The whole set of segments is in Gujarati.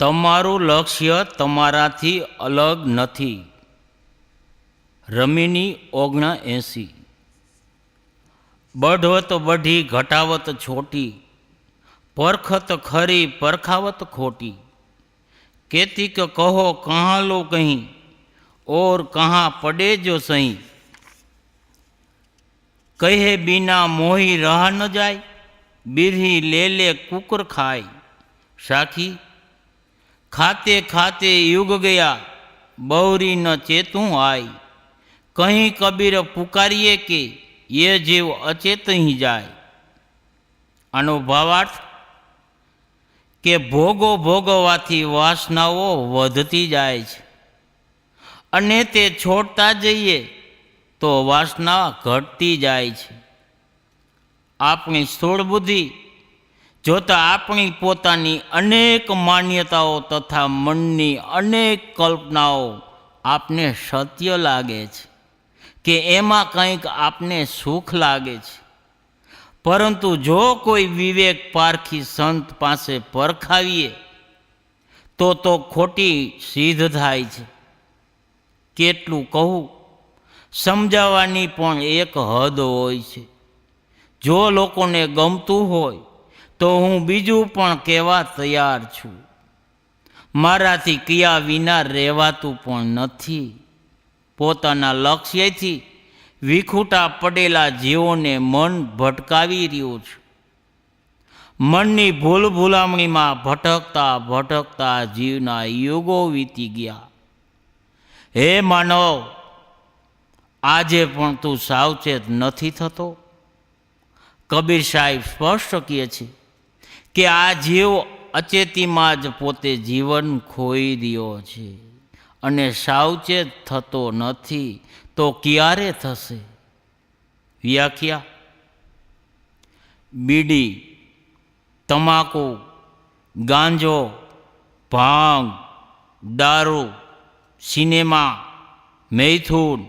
તમારું લક્ષ્ય તમારાથી અલગ નથી. રમીની 79. બઢવત બઢી ઘટાવત છોટી, પરખત ખરી પરખાવત ખોટી. केती क कहो कहाँ लो कहीं, और कहाँ पड़े जो सही. कहे बिना मोही रहा न जाए, बिरही ले ले कुकर खाए. साखी खाते खाते युग गया, बहुरी न चेतू आई. कहीं कबीर पुकारिए के ये जीव अचेत ही जाए. आनो भावार्थ કે ભોગો ભોગવવાથી વાસનાઓ વધતી જાય છે અને તે છોડતા જઈએ તો વાસના ઘટતી જાય છે. આપણી સ્થૂળ બુદ્ધિ જોતા આપણી પોતાની અનેક માન્યતાઓ તથા મનની અનેક કલ્પનાઓ આપને સત્ય લાગે છે કે એમાં કંઈક આપને સુખ લાગે છે. પરંતુ જો કોઈ વિવેક પારખી સંત પાસે પરખાવીએ તો ખોટી સિદ્ધ થાય છે. કેટલું કહું, સમજાવવાની પણ એક હદ હોય છે. જો લોકોને ગમતું હોય તો હું બીજું પણ કહેવા તૈયાર છું. મારાથી ક્યા વિના રહેવાતું પણ નથી. પોતાના લક્ષ્યથી વિખૂટા પડેલા જીવોને મન ભટકાવી રહ્યું છે. મનની ભૂલ ભૂલામણીમાં ભટકતા ભટકતા જીવના યુગો વીતી ગયા. હે માનવ, આજે પણ તું સાવચેત નથી થતો. કબીર સાહેબ સ્પષ્ટ કહે છે કે આ જીવ અચેતીમાં જ પોતે જીવન ખોઈ રહ્યો છે અને સાવચેત થતો નથી તો ક્યારે થશે? વ્યાખ્યા: બીડી, તમાકુ, ગાંજો, ભાંગ, દારૂ, સિનેમા, મૈથુન,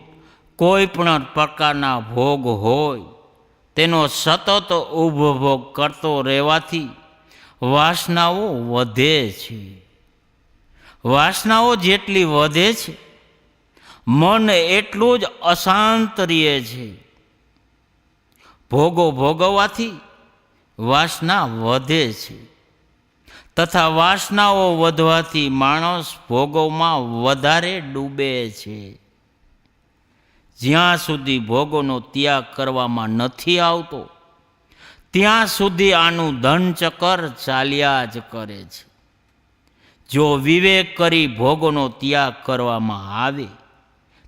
કોઈ પણ પ્રકારના ભોગ હોય તેનો સતત ઉપભોગ કરતો રહેવાથી વાસનાઓ વધે છે. વાસનાઓ જેટલી વધે છે, મન એટલું જ અશાંત રહે છે. ભોગો ભોગવવાથી વાસના વધે છે તથા વાસનાઓ વધવાથી માણસ ભોગોમાં વધારે ડૂબે છે. જ્યાં સુધી ભોગોનો ત્યાગ કરવામાં નથી આવતો ત્યાં સુધી આનું ધનચક્ર ચાલ્યા જ કરે છે. જો વિવેક કરી ભોગોનો ત્યાગ કરવામાં આવે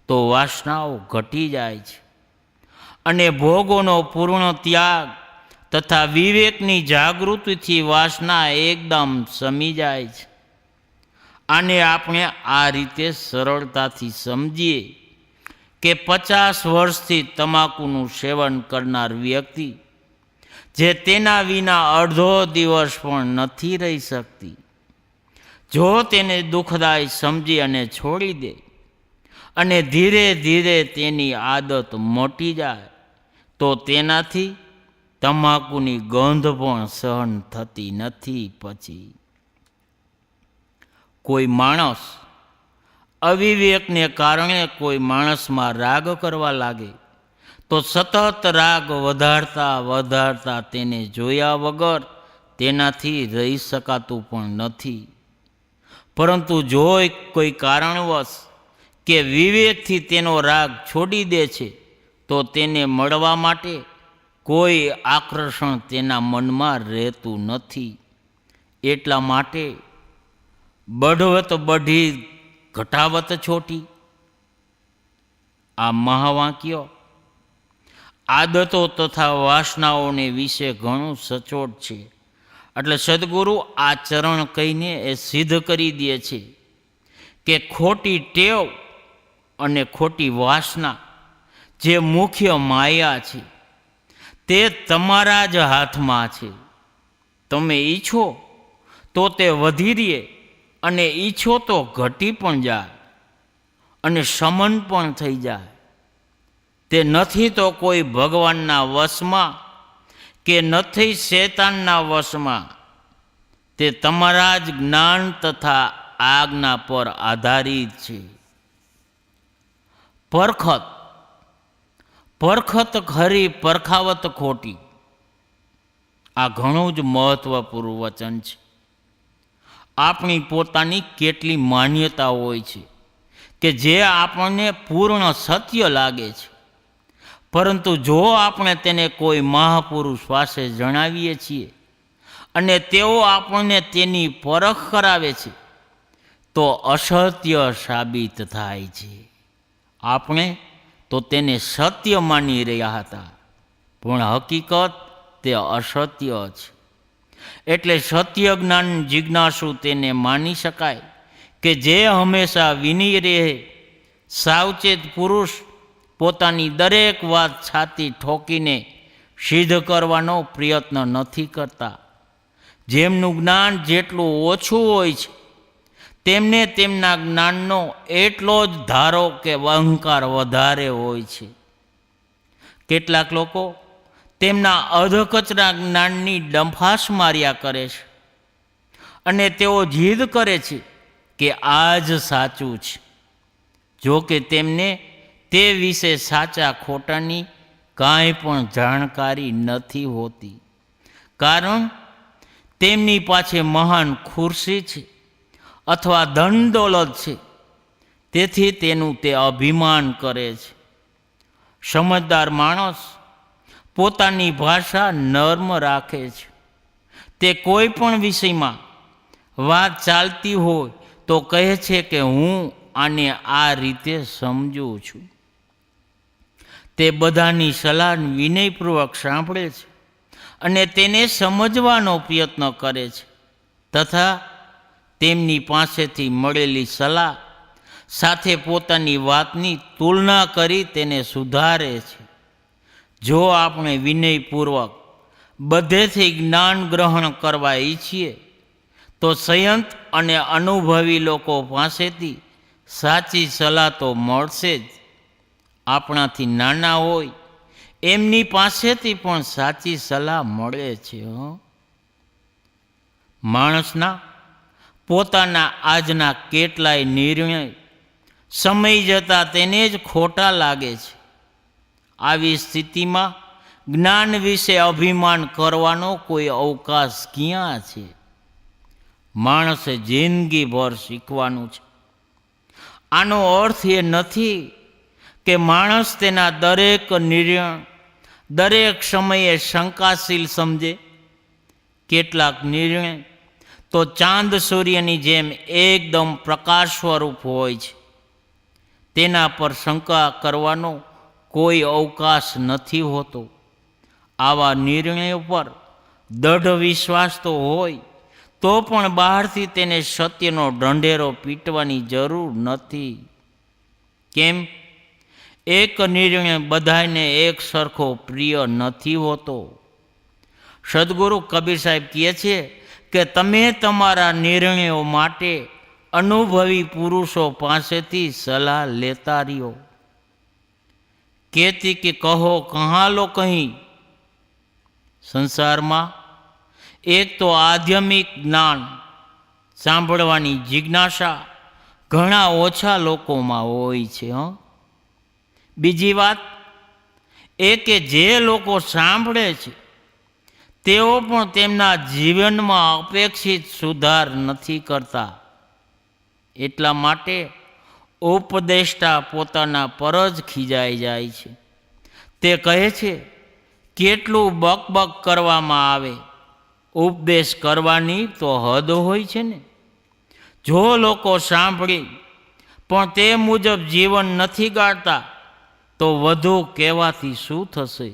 તો વાસનાઓ ઘટી જાય છે અને ભોગોનો પૂર્ણ ત્યાગ તથા વિવેકની જાગૃતિથી વાસના એકદમ શમી જાય છે. આને આપણે આ રીતે સરળતાથી સમજીએ કે 50 વર્ષથી તમાકુનું સેવન કરનાર વ્યક્તિ જે તેના વિના અડધો દિવસ પણ નથી રહી શકતી, જો તેને દુઃખદાયી સમજી અને છોડી દે અને ધીરે ધીરે તેની આદત મોટી જાય તો તેનાથી તમાકુની ગંધ પણ સહન થતી નથી. પછી કોઈ માણસ અવિવેકને કારણે કોઈ માણસમાં રાગ કરવા લાગે તો સતત રાગ વધારતા વધારતા તેને જોયા વગર તેનાથી રહી શકાતું પણ નથી. પરંતુ જો કોઈ કારણવશ કે વિવેકથી તેનો રાગ છોડી દે છે તો તેને મળવા માટે કોઈ આકર્ષણ તેના મનમાં રહેતું નથી. એટલા માટે બઢવત બઢી ઘટાવત છોટી, આ મહાવાક્ય આદતો તથા વાસનાઓને વિશે ઘણું સચોટ છે. એટલે સદગુરુ આ ચરણ કહીને એ સિદ્ધ કરી દે છે કે ખોટી ટેવ અને ખોટી વાસના જે મુખ્ય માયા છે તે તમારા જ હાથમાં છે. તમે ઈચ્છો તો તે વધી રહે અને ઈચ્છો તો ઘટી પણ જાય અને શમન પણ થઈ જાય. તે નથી તો કોઈ ભગવાનના વશમાં કે નથી શેતાનના વશમાં. તે તમારા જ જ્ઞાન તથા આજ્ઞા પર આધારિત છે. પરખત ખરી, પરખાવત ખોટી. આ ઘણું જ મહત્વપૂર્ણ વચન છે. આપણી પોતાની કેટલી માન્યતા હોય છે કે જે આપણને પૂર્ણ સત્ય લાગે છે, પરંતુ જો આપણે તેને કોઈ મહાપુરુષ પાસે જણાવીએ છીએ અને તેઓ આપણને તેની પરખ કરાવે છે તો અસત્ય સાબિત થાય છે. આપણે તો તેને સત્ય માની રહ્યા હતા, પણ હકીકત તે અસત્ય છે. એટલે સત્ય જ્ઞાન જિજ્ઞાસુ તેને માની શકાય કે જે હંમેશા વિનયી રહે, સાવચેત પુરુષ પોતાની દરેક વાત છાતી ઠોકીને સિદ્ધ કરવાનો પ્રયત્ન નથી કરતા. જેમનું જ્ઞાન જેટલું ઓછું હોય છે તેમને તેમના જ્ઞાનનો એટલો જ ધારો કે અહંકાર વધારે હોય છે. કેટલાક લોકો તેમના અધકચરા જ્ઞાનની ડંફાસ માર્યા કરે છે અને તેઓ જીદ કરે છે કે આ જ સાચું છે, જો કે તેમને તે વિશે સાચા ખોટાની કાંઈ પણ જાણકારી નથી હોતી, કારણ તેમની પાસે મહાન ખુરશી છે અથવા ધન દોલત છે, તેથી તેનું તે અભિમાન કરે છે. સમજદાર માણસ પોતાની ભાષા નર્મ રાખે છે. તે કોઈ પણ વિષયમાં વાત ચાલતી હોય તો કહે છે કે હું આને આ રીતે સમજું છું. તે બધાની સલાહ વિનયપૂર્વક સાંભળે છે અને તેને સમજવાનો પ્રયત્ન કરે છે તથા તેમની પાસેથી મળેલી સલાહ સાથે પોતાની વાતની તુલના કરી તેને સુધારે છે. જો આપણે વિનયપૂર્વક બધેથી જ્ઞાન ગ્રહણ કરવા ઈચ્છીએ તો સંયત અને અનુભવી લોકો પાસેથી સાચી સલાહ તો મળશે જ. આપણાથી નાના હોય એમની પાસેથી પણ સાચી સલાહ મળે છે. માણસના પોતાના આજના કેટલાય નિર્ણય સમય જતાં તેને જ ખોટા લાગે છે. આવી સ્થિતિમાં જ્ઞાન વિશે અભિમાન કરવાનો કોઈ અવકાશ ક્યાં છે? માણસે જિંદગીભર શીખવાનું છે. આનો અર્થ એ નથી કે માણસ તેના દરેક નિર્ણય દરેક સમયે શંકાશીલ સમજે. કેટલાક નિર્ણય તો ચાંદ સૂર્યની જેમ એકદમ પ્રકાશ સ્વરૂપ હોય છે, તેના પર શંકા કરવાનો કોઈ અવકાશ નથી હોતો. આવા નિર્ણયો પર દૃઢ વિશ્વાસ તો હોય તો પણ બહારથી તેને સત્યનો ઢંઢેરો પીટવાની જરૂર નથી. કેમ? એક નિર્ણય બધાને એક સરખો પ્રિય નથી હોતો. સદગુરુ કબીર સાહેબ કહે છે કે તમે તમારા નિર્ણયો માટે અનુભવી પુરુષો પાસેથી સલાહ લેતા રહ્યો. કહેતી કે કહો કહા લો કહી. સંસારમાં એક તો આધ્યાત્મિક જ્ઞાન સાંભળવાની જિજ્ઞાસા ઘણા ઓછા લોકોમાં હોય છે. બીજી વાત એ કે જે લોકો સાંભળે છે તેઓ પણ તેમના જીવનમાં અપેક્ષિત સુધાર નથી કરતા. એટલા માટે ઉપદેષ્ટા પોતાના પર જ ખીજાઈ જાય છે. તે કહે છે કેટલું બકબક કરવામાં આવે, ઉપદેશ કરવાની તો હદ હોય છે ને. જો લોકો સાંભળી પણ તે મુજબ જીવન નથી ગાળતા તો વધુ કહેવાથી શું થશે?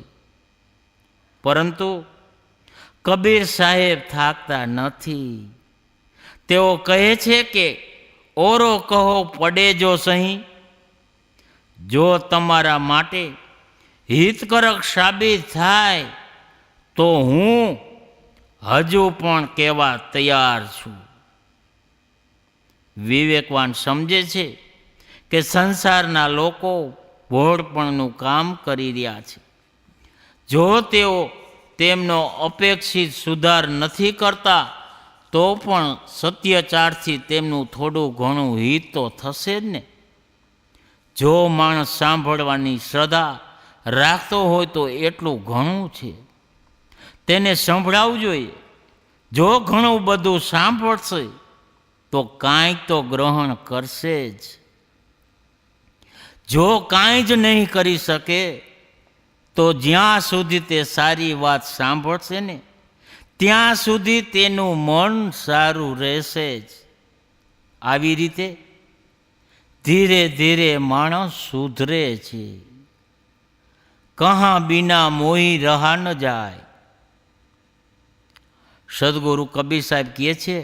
પરંતુ કબીર સાહેબ થાકતા નથી. તેઓ કહે છે કે ઓરો કહો પડે જો સહી. જો તમારા માટે હિતકારક સાબિત થાય તો હું હજુ પણ કહેવા તૈયાર છું. વિવેકવાન સમજે છે કે સંસારના લોકો ભોળપણનું કામ કરી રહ્યા છે. જો તેઓ તેમનો અપેક્ષિત સુધાર નથી કરતા તો પણ સત્યચારથી તેમનું થોડું ઘણું હિત તો થશે જ ને. જો માણસ સાંભળવાની શ્રદ્ધા રાખતો હોય તો એટલું ઘણું છે, તેને સંભળાવવું જોઈએ. જો ઘણું બધું સાંભળશે તો કાંઈક તો ગ્રહણ કરશે જ. જો કાંઈ જ નહીં કરી શકે તો જ્યાં સુધી તે સારી વાત સાંભળશે ને ત્યાં સુધી તેનું મન સારું રહેશે જ. આવી રીતે ધીરે ધીરે માણસ સુધરે છે. કહા બિના મોહી રહા ન જાય. સદગુરુ કબીર સાહેબ કહે છે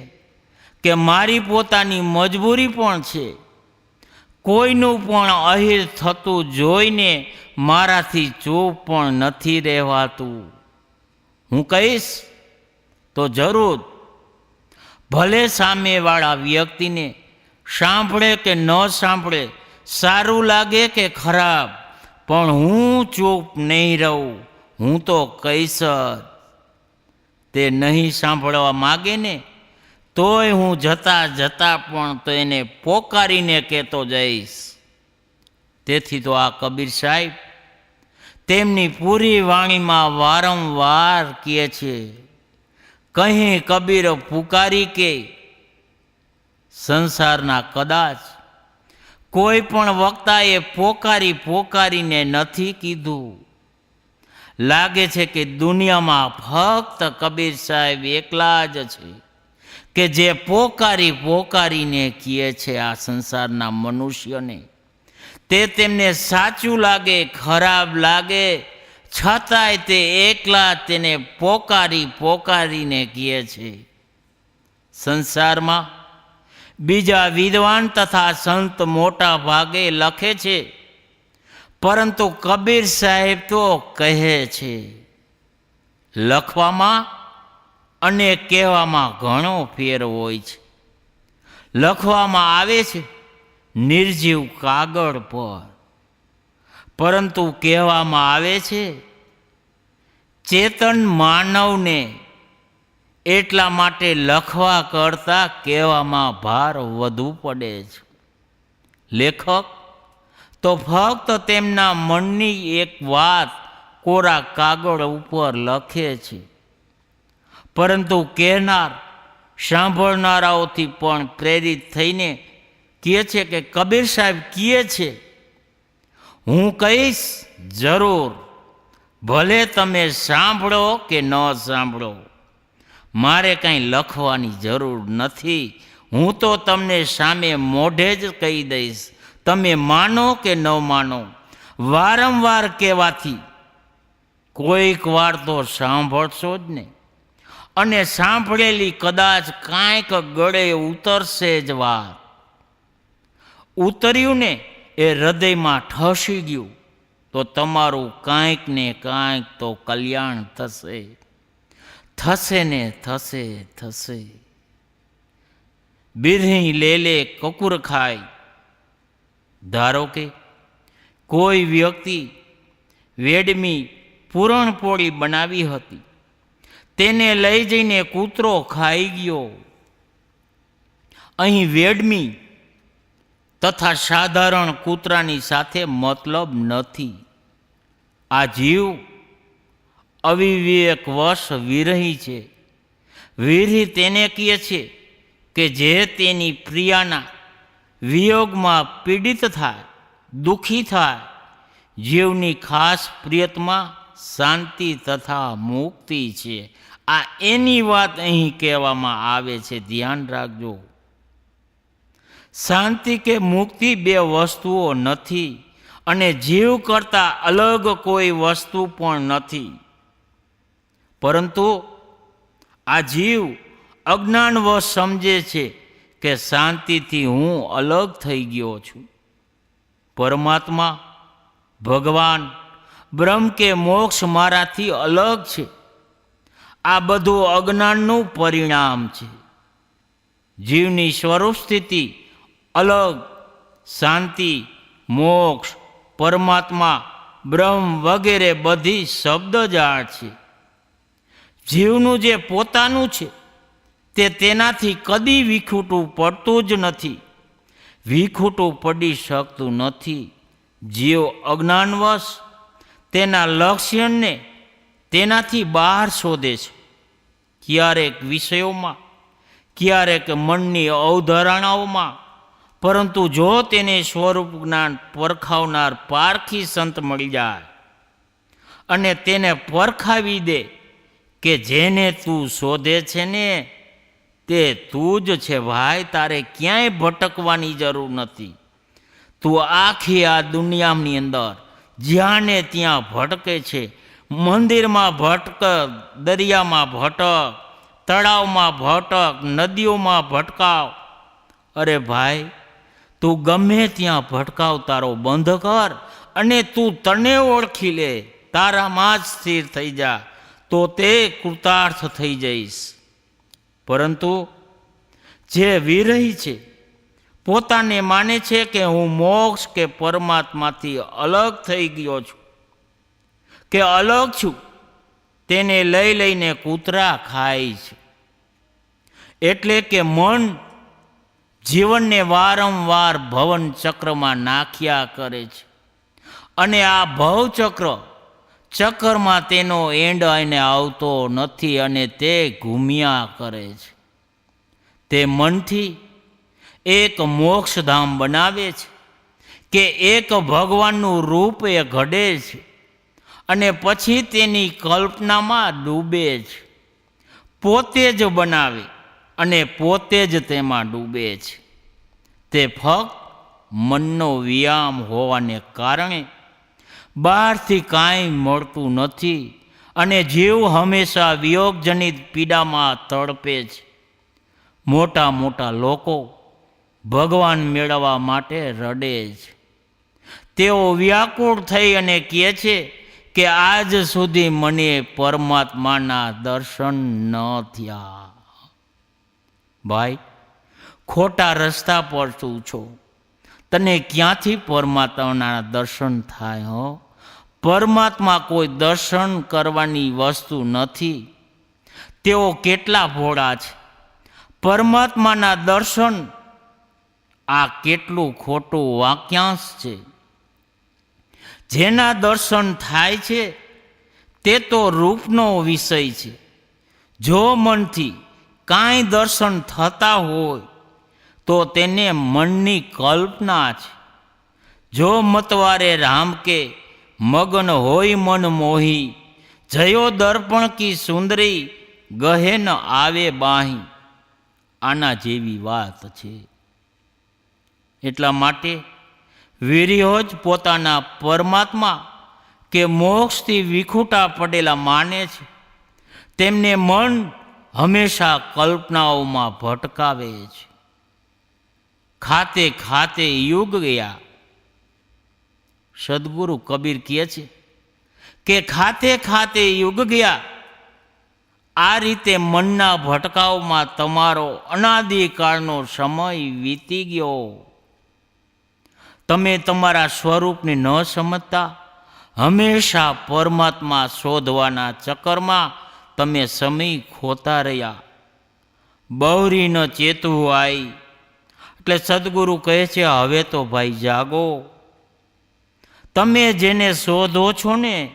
કે મારી પોતાની મજબૂરી પણ છે. કોઈનું પણ અહિર થતું જોઈને મારાથી ચૂપ પણ નથી રહેવાતું. હું કહીશ તો જરૂર, ભલે સામેવાળા વ્યક્તિને સાંભળે કે ન સાંભળે, સારું લાગે કે ખરાબ, પણ હું ચૂપ નહીં રહું. હું તો કહીશ જ. તે નહીં સાંભળવા માગે ને તોય હું જતાં જતાં પણ તો એને પોકારીને કહેતો જઈશ. તેથી તો આ કબીર સાહેબ તેમની પૂરી વાણીમાં વારંવાર કહે છે, કહી કબીર પુકારી કે સંસારના કદાચ કોઈ પણ વક્તાએ પોકારી પોકારીને નથી કીધું. લાગે છે કે દુનિયામાં ફક્ત કબીર સાહેબ એકલા જ છે કે જે પોકારી પોકારીને કહે છે આ સંસારના મનુષ્યને. તે તેમને સાચું લાગે, ખરાબ લાગે, છતાંય તે એકલા તેને પોકારી પોકારીને કહે છે. સંસારમાં બીજા વિદ્વાન તથા સંત મોટા ભાગે લખે છે, પરંતુ કબીર સાહેબ તો કહે છે. લખવામાં અને કહેવામાં ઘણો ફેર હોય છે. લખવામાં આવે છે નિર્જીવ કાગળ પર, પરંતુ કહેવામાં આવે છે ચેતન માનવને. એટલા માટે લખવા કરતાં કહેવામાં ભાર વધુ પડે છે. લેખક તો ફક્ત તેમના મનની એક વાત કોરા કાગળ ઉપર લખે છે, પરંતુ કહેનાર સાંભળનારાઓથી પણ પ્રેરિત થઈને કહે છે કે કબીર સાહેબ કહે છે, હું કહીશ જરૂર, ભલે તમે સાંભળો કે ન સાંભળો. મારે કાંઈ લખવાની જરૂર નથી. હું તો તમને સામે મોઢે જ કહી દઈશ. તમે માનો કે ન માનો, વારંવાર કહેવાથી કોઈક વાર તો સાંભળશો જ ને. અને સાંભળેલી કદાચ કાંઈક ગળે ઉતરશે જ વાત. ઉતર્યું ને એ હૃદયમાં ઠસી ગયું તો તમારું કાંઈક ને કાંઈક તો કલ્યાણ થશે. થશે ને થશે થશે. બિરહી લેલે કકુર ખાય. ધારો કે કોઈ વ્યક્તિ વેડમી પૂરણપોળી બનાવી હતી, તેને લઈ જઈને કૂતરો ખાઈ ગયો. અહીં વેડમી તથા સાધારણ કૂતરાની સાથે મતલબ નથી. આ જીવ અવિવેકવશ વિરહી છે. વિરહી તેને કહે છે કે જે તેની પ્રિયાના વિયોગમાં પીડિત થાય, દુઃખી થાય. જીવની ખાસ પ્રિયતમાં શાંતિ તથા મુક્તિ છે. આ એની વાત અહીં કહેવામાં આવે છે, ધ્યાન રાખજો. શાંતિ કે મુક્તિ બે વસ્તુઓ નથી, અને જીવ કરતાં અલગ કોઈ વસ્તુ પણ નથી. પરંતુ આ જીવ અજ્ઞાનવશ સમજે છે કે શાંતિથી હું અલગ થઈ ગયો છું. પરમાત્મા, ભગવાન, બ્રહ્મ કે મોક્ષ મારાથી અલગ છે. આ બધું અજ્ઞાનનું પરિણામ છે. જીવની સ્વરૂપ સ્થિતિ અલગ, શાંતિ, મોક્ષ, પરમાત્મા, બ્રહ્મ વગેરે બધી શબ્દજાળ છે. જીવનું જે પોતાનું છે તે તેનાથી કદી વિખૂટું પડતું જ નથી, વિખૂટું પડી શકતું નથી. જીવ અજ્ઞાનવશ તેના લક્ષ્યને તેનાથી બહાર શોધે છે, ક્યારેક વિષયોમાં, ક્યારેક મનની અવધારણાઓમાં. પરંતુ જો તેને સ્વરૂપ જ્ઞાન પરખાવનાર પારખી સંત મળી જાય અને તેને પરખાવી દે કે જેને તું શોધે છે ને તે તું જ છે ભાઈ, તારે ક્યાંય ભટકવાની જરૂર નથી. તું આખી આ દુનિયાની અંદર જ્યાં ને ત્યાં ભટકે છે, મંદિરમાં ભટક, દરિયામાં ભટક, તળાવમાં ભટક, નદીઓમાં ભટકાવ. અરે ભાઈ, તું ગમે ત્યાં ભટકાવ તારો બંધ કર અને તું તને ઓળખી લે, તારામાં જ સ્થિર થઈ જા, તો તે કૃતાર્થ થઈ જઈશ. પરંતુ જે વિરહી છે, પોતાને માને છે કે હું મોક્ષ કે પરમાત્માથી અલગ થઈ ગયો છું કે અલગ છું, તેને લઈ લઈને કૂતરા ખાય છે. એટલે કે મન જીવનને વારંવાર ભવન ચક્રમાં નાખ્યા કરે છે અને આ ચક્રમાં તેનો એન્ડ આવીને આવતો નથી અને તે ઘૂમ્યા કરે છે. તે મનથી એક મોક્ષધામ બનાવે છે કે એક ભગવાનનું રૂપ એ ઘડે છે અને પછી તેની કલ્પનામાં ડૂબે છે. પોતે જ બનાવે અને પોતે જ તેમાં ડૂબે છે. તે ફક્ત મનનો વ્યાયામ હોવાને કારણે બહારથી કાંઈ મળતું નથી અને જીવ હંમેશા વિયોગજનિત પીડામાં તડપે છે. મોટા મોટા લોકો ભગવાન મેળવવા માટે રડે છે. તેઓ વ્યાકુળ થઈ અને કહે છે કે આજ સુધી મને પરમાત્માના દર્શન ન થયા. ભાઈ, ખોટા રસ્તા પર તું છો, તને ક્યાંથી પરમાત્માના દર્શન થાય? હો, પરમાત્મા કોઈ દર્શન કરવાની વસ્તુ નથી. તેઓ કેટલા ભોળા છે. પરમાત્માના દર્શન આ કેટલું ખોટું વાક્યાંશ છે. જેના દર્શન થાય છે તે તો રૂપનો વિષય છે. જો મનથી કાંઈ દર્શન થતા હોય તો તેને મનની કલ્પના છે. જો મતવારે રામ કે મગન હોય મન મોહી, જયો દર્પણ કી સુંદરી ગહે ન આવે બાહી. આના જેવી વાત છે. એટલા માટે વીર્યો જ પોતાના પરમાત્મા કે મોક્ષથી વિખૂટા પડેલા માને છે. તેમને મન હંમેશા કલ્પનાઓમાં ભટકાવે છે. ખાતે ખાતે યુગ ગયા. સદગુરુ કબીર કહે છે કે ખાતે ખાતે યુગ ગયા. આ રીતે મનના ભટકાવમાં તમારો અનાદિકાળનો સમય વીતી ગયો. તમે તમારા સ્વરૂપને ન સમજતા હંમેશા પરમાત્મા શોધવાના ચક્કરમાં તમે સમય ખોતા રહ્યા. બહુરી ન ચેતવું આઈ. એટલે સદગુરુ કહે છે હવે તો ભાઈ જાગો. તમે જેને શોધો છો ને,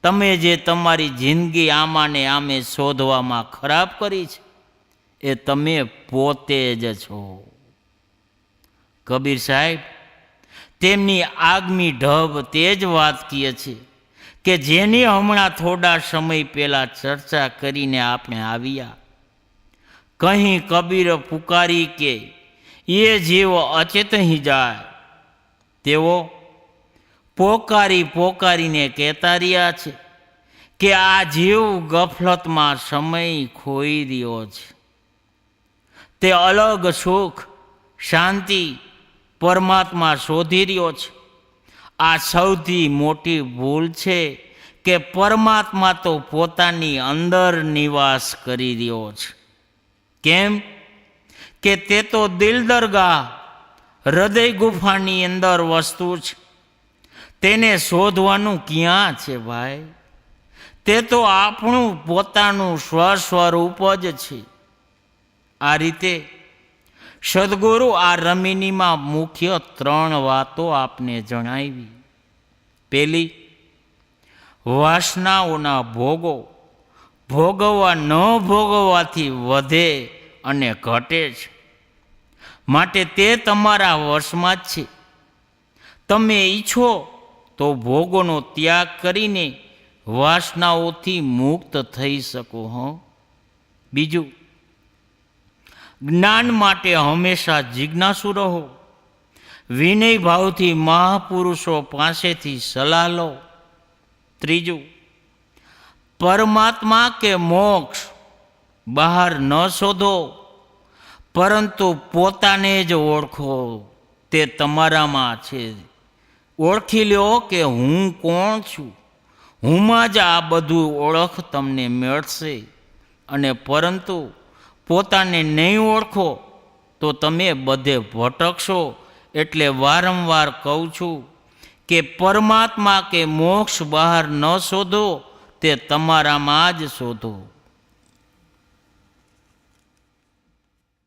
તમે જે તમારી જિંદગી આમાં ને આમે શોધવામાં ખરાબ કરી છે એ તમે પોતે જ છો. કબીર સાહેબ તેમની આગમી ઢબ તે જ વાત કહે છે કે જેની હમણાં થોડા સમય પહેલાં ચર્ચા કરીને આપણે આવ્યા. કहीं કબીર પુકારી કે એ જીવ અચેતહી જાય. તેઓ પોકારી પોકારીને કહેતા રહ્યા છે કે આ જીવ ગફલતમાં સમય ખોઈ રહ્યો છે. તે અલગ સુખ, શાંતિ, પરમાત્મા શોધી રહ્યો છે. આ સૌથી મોટી ભૂલ છે કે પરમાત્મા તો પોતાની અંદર નિવાસ કરી રહ્યો છે. કેમ કે તે તો દિલ દરગાહ, હૃદય ગુફાની અંદર વસ્તુ છે. તેને શોધવાનું ક્યાં છે ભાઈ? તે તો આપણું પોતાનું સ્વસ્વરૂપ જ છે. આ રીતે સદગુરુ આ રમિનીમાં મુખ્ય 3 વાતો આપને જણાવી. પહેલી, વાસનાઓના ભોગો ભોગવવા ન ભોગવવાથી વધે અને ઘટે છે, માટે તે તમારા વશમાં જ છે. તમે ઈચ્છો તો ભોગોનો ત્યાગ કરીને વાસનાઓથી મુક્ત થઈ શકો હો. બીજું, જ્ઞાન માટે હંમેશા જિજ્ઞાસુ રહો. વિનય ભાવથી મહાપુરુષો પાસેથી સલાહ લો. ત્રીજું, પરમાત્મા કે મોક્ષ બહાર ન શોધો, પરંતુ પોતાને જ ઓળખો. તે તમારામાં છે. ઓળખી લ્યો કે હું કોણ છું. હુંમાં જ આ બધું ઓળખ તમને મળશે. અને પરંતુ પોતાને નહીં ઓળખો તો તમે બધે ભટકશો. એટલે વારંવાર કહું છું કે પરમાત્મા કે મોક્ષ બહાર ન શોધો, તે તમારામાં જ શોધો.